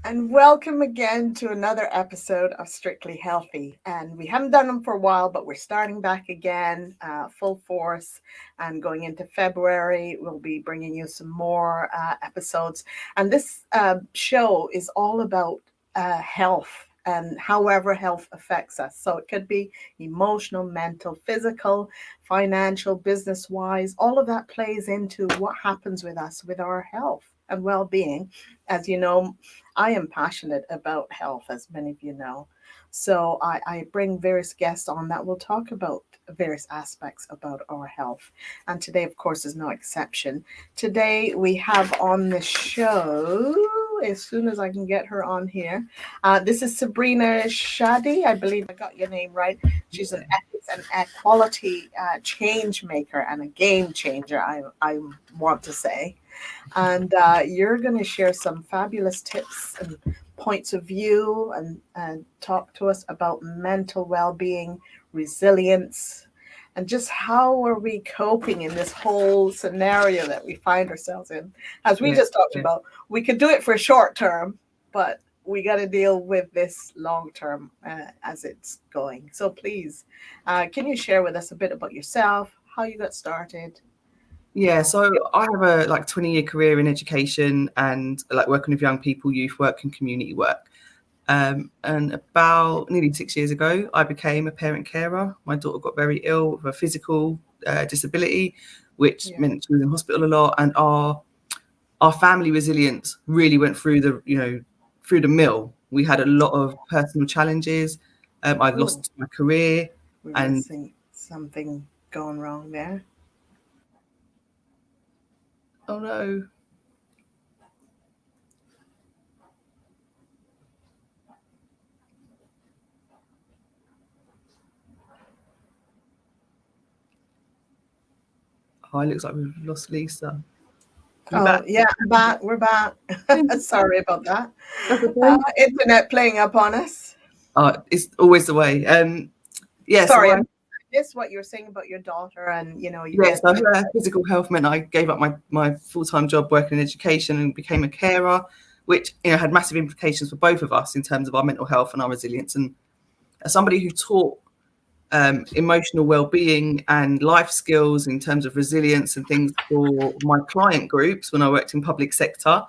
And welcome again to another episode of Strictly Healthy. And we haven't done them for a while, but we're starting back again, full force. And going into February, we'll be bringing you some more episodes. And this show is all about health and however health affects us. So it could be emotional, mental, physical, financial, business wise. All of that plays into what happens with us with our health and well being. As you know, I am passionate about health, as many of you know. So I bring various guests on that will talk about various aspects about our health. And today, of course, is no exception. Today we have on the show, as soon as I can get her on here, this is Sabrina Shadie. I believe I got your name right. She's an ethics and equality change maker and a game changer, I want to say. And you're going to share some fabulous tips and points of view and talk to us about mental well-being, resilience, and just how are we coping in this whole scenario that we find ourselves in. As we just talked about, we could do it for a short term, but we got to deal with this long term as it's going. So please, can you share with us a bit about yourself, how you got started? Yeah, so I have a 20-year career in education and working with young people, youth work and community work. And about nearly 6 years ago, I became a parent carer. My daughter got very ill with a physical disability, which meant she was in hospital a lot. And our family resilience really went through the mill. We had a lot of personal challenges. I lost my career. We're missing something going wrong there. Oh no. Oh, it looks like we've lost Lisa. Yeah, I'm back. We're back. Sorry about that. That's okay. Internet playing up on us. It's always the way. Sorry, I missed what you were saying about your daughter and So her physical health meant I gave up my full-time job working in education and became a carer, which had massive implications for both of us in terms of our mental health and our resilience. And as somebody who taught emotional well-being and life skills in terms of resilience and things for my client groups when I worked in public sector,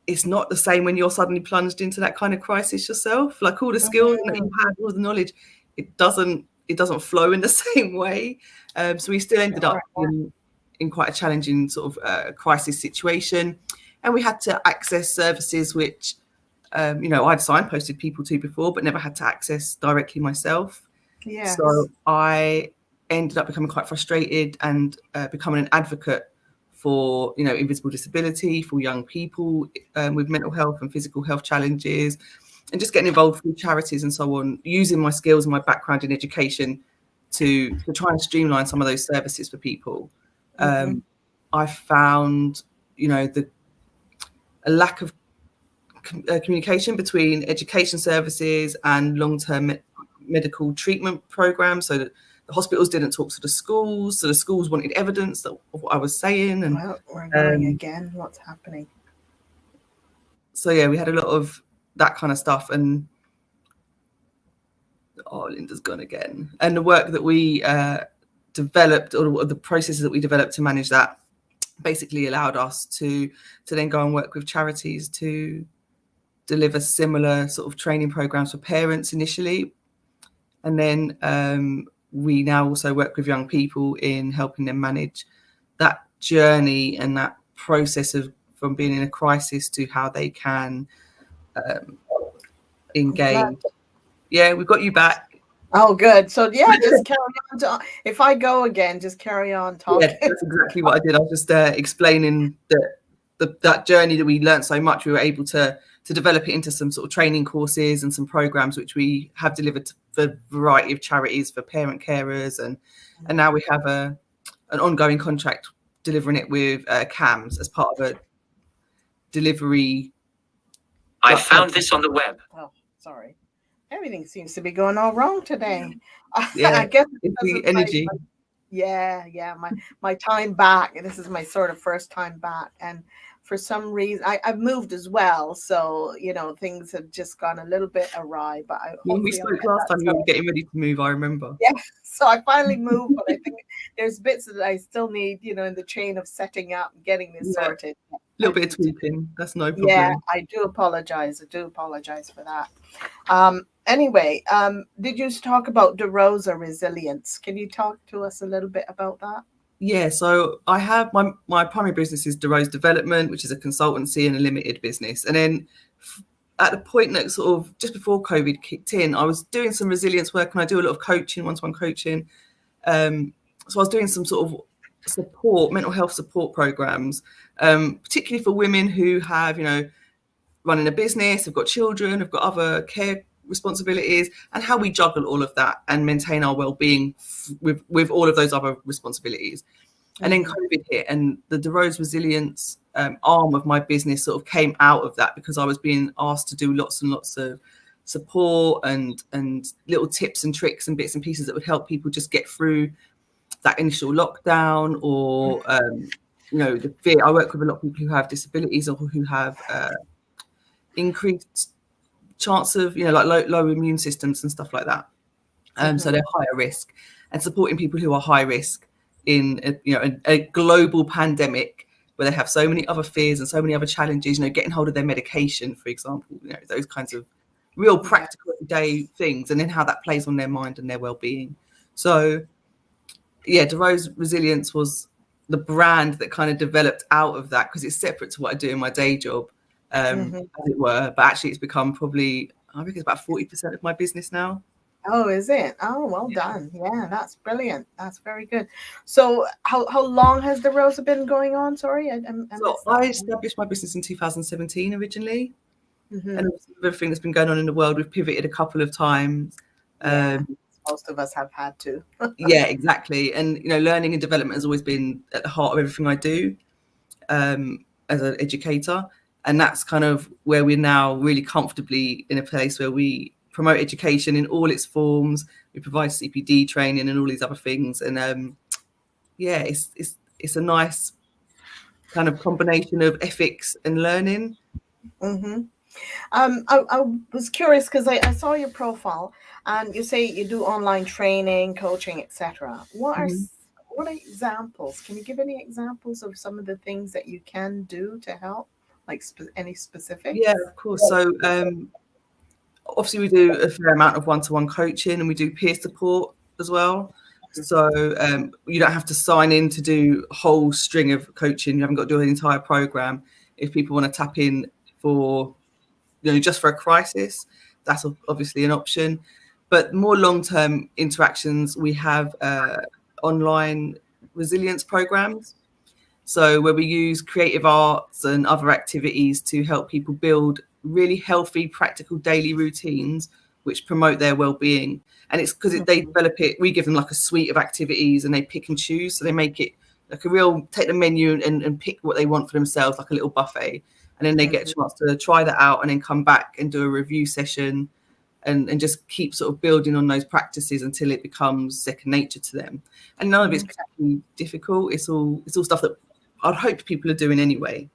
it's not the same when you're suddenly plunged into that kind of crisis yourself. Like all the skills that you have, all the knowledge, it doesn't flow in the same way. So we still ended up in quite a challenging sort of crisis situation, and we had to access services which I'd signposted people to before, but never had to access directly myself. Yes. So I ended up becoming quite frustrated and becoming an advocate for invisible disability, for young people with mental health and physical health challenges, and just getting involved with charities and so on, using my skills and my background in education to try and streamline some of those services for people. I found a lack of communication between education services and long-term medical treatment programs, so that the hospitals didn't talk to the schools, so the schools wanted evidence of what I was saying. And we're going again. What's happening? So yeah, we had a lot of that kind of stuff. And Linda's gone again. And the work that we developed, or the processes that we developed to manage that, basically allowed us to then go and work with charities to deliver similar sort of training programs for parents initially. And then we now also work with young people in helping them manage that journey and that process of from being in a crisis to how they can engage. Yeah, we've got you back. Oh, good. So yeah, just carry on. If I go again, just carry on talking. Yeah, that's exactly what I did. I was just explaining that journey that we learned so much. We were able to develop it into some sort of training courses and some programs which we have delivered for a variety of charities for parent carers, and now we have an ongoing contract delivering it with CAMS as part of a delivery. I found this on the web. Oh, sorry. Everything seems to be going all wrong today. Yeah, I guess it's the energy. Yeah. My time back, and this is my sort of first time back, and for some reason I've moved as well, so things have just gone a little bit awry. But When we hopefully I'll spoke get last that time, you were getting ready to move, I remember. Yeah, so I finally moved, but I think there's bits that I still need, in the chain of setting up, getting this Yeah, a sorted. I little bit of need to. tweaking. That's no Yeah, problem. I do apologize. I do apologize for that. Anyway, did you talk about DeRosa resilience? Can you talk to us a little bit about that? Yeah, so I have my primary business is DeRose Development, which is a consultancy and a limited business. And then at the point that sort of just before COVID kicked in, I was doing some resilience work, and I do a lot of coaching, one-to-one coaching. So I was doing some sort of support, mental health support programs, particularly for women who have, running a business, have got children, have got other care responsibilities, and how we juggle all of that and maintain our well-being with all of those other responsibilities. And then COVID hit, and the DeRose Resilience arm of my business sort of came out of that, because I was being asked to do lots and lots of support and little tips and tricks and bits and pieces that would help people just get through that initial lockdown, or the fear. I work with a lot of people who have disabilities or who have increased chance of like low immune systems and stuff like that. So they're higher risk, and supporting people who are high risk in a global pandemic where they have so many other fears and so many other challenges, getting hold of their medication, for example, those kinds of real practical day things, and then how that plays on their mind and their well-being. So yeah, DeRose Resilience was the brand that kind of developed out of that, because it's separate to what I do in my day job, as it were. But actually it's become probably, I think it's about 40% of my business now. Oh, is it? Oh, well done. Yeah, that's brilliant. That's very good. So how long has DeRosa been going on? Sorry, I So I established my business in 2017 originally. And with everything that's been going on in the world, we've pivoted a couple of times. Yeah, most of us have had to. Yeah, exactly. And learning and development has always been at the heart of everything I do, as an educator. And that's kind of where we're now really comfortably in a place where we promote education in all its forms. We provide CPD training and all these other things. And it's a nice kind of combination of ethics and learning. I was curious because I saw your profile, and you say you do online training, coaching, etc. What are examples? Can you give any examples of some of the things that you can do to help? Like any specifics? Yeah, of course. So obviously we do a fair amount of one-to-one coaching, and we do peer support as well. So you don't have to sign in to do a whole string of coaching. You haven't got to do an entire program. If people want to tap in for, just for a crisis, that's obviously an option. But more long-term interactions, we have online resilience programs. So where we use creative arts and other activities to help people build really healthy, practical daily routines which promote their well-being. And it's because they develop it, we give them like a suite of activities, and they pick and choose. So they make it like take the menu and pick what they want for themselves, like a little buffet. And then they get a chance to try that out and then come back and do a review session and just keep sort of building on those practices until it becomes second nature to them. And none of it's particularly difficult. It's all stuff that I'd hope people are doing anyway.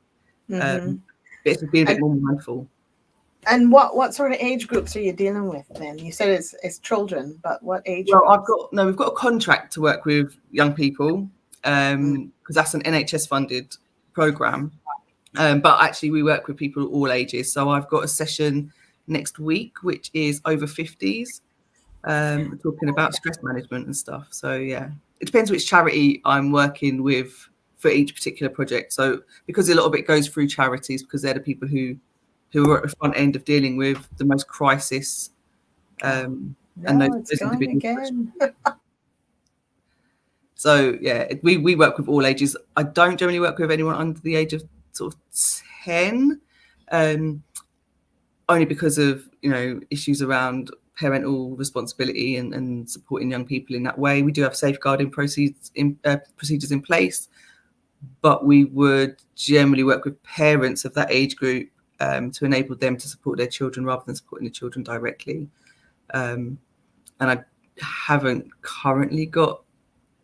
But it's being a bit more mindful. And what sort of age groups are you dealing with then? You said it's children, but what age? Well, we've got a contract to work with young people, because that's an NHS funded program. But actually we work with people of all ages. So I've got a session next week, which is over 50s, talking about stress management and stuff. So yeah, it depends which charity I'm working with for each particular project. So because a lot of it goes through charities, because they're the people who are at the front end of dealing with the most crisis. And those individuals. So yeah, we work with all ages. I don't generally work with anyone under the age of sort of 10, only because of issues around parental responsibility and supporting young people in that way. We do have safeguarding procedures in place, but we would generally work with parents of that age group to enable them to support their children rather than supporting the children directly. And I haven't currently got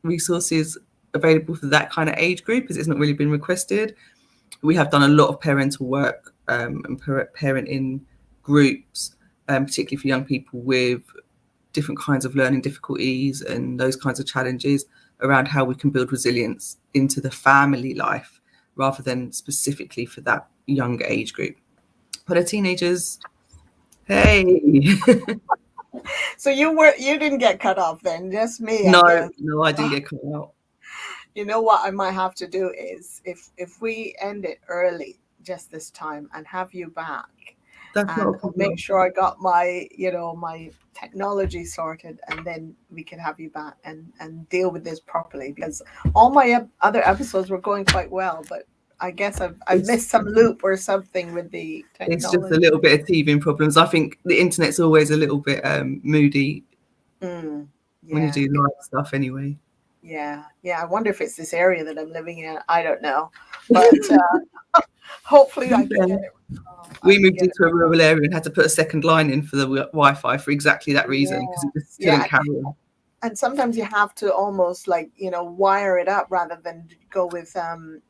resources available for that kind of age group, as it's not really been requested. We have done a lot of parental work and parenting groups, particularly for young people with different kinds of learning difficulties and those kinds of challenges, around how we can build resilience into the family life rather than specifically for that young age group. For the teenagers, hey. So you didn't get cut off then, just me, I No, guess. I didn't get cut out. You know what I might have to do is, if we end it early just this time and have you back, That's not a and I'll problem. make sure I got my, my technology sorted, and then we can have you back and deal with this properly, because all my other episodes were going quite well, but I guess I've missed some loop or something with the technology. It's just a little bit of teething problems. I think the internet's always a little bit moody when you do live stuff anyway. Yeah. I wonder if it's this area that I'm living in. I don't know, but hopefully I can get it. We moved into a rural area and had to put a second line in for the Wi-Fi for exactly that reason, because it just couldn't carry on. And sometimes you have to almost wire it up rather than go with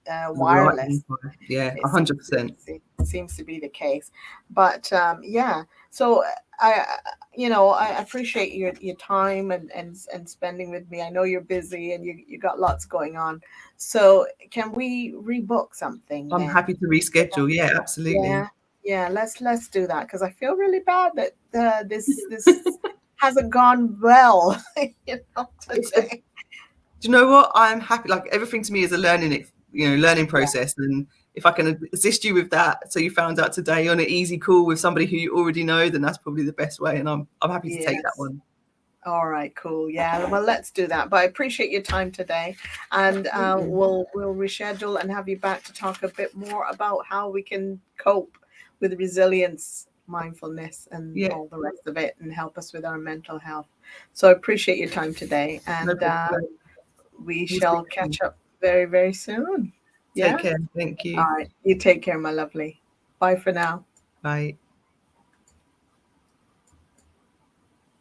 wireless. Yeah, 100%. It seems to be the case. But so I appreciate your time and spending with me. I know you're busy and you got lots going on. So can we rebook something? I'm happy to reschedule. Yeah, absolutely. Yeah. Let's do that, because I feel really bad that this hasn't gone well. Today. Do you know what? I'm happy. Like, everything to me is a learning process, and if I can assist you with that, so you found out today on an easy call with somebody who you already know, then that's probably the best way, and I'm happy to take that one. All right, cool. Yeah, well, let's do that. But I appreciate your time today, and we'll reschedule and have you back to talk a bit more about how we can cope with resilience, mindfulness, and all the rest of it, and help us with our mental health. So I appreciate your time today, and we shall catch up very, very soon. Take care. Thank you. All right. You take care, my lovely. Bye for now. Bye.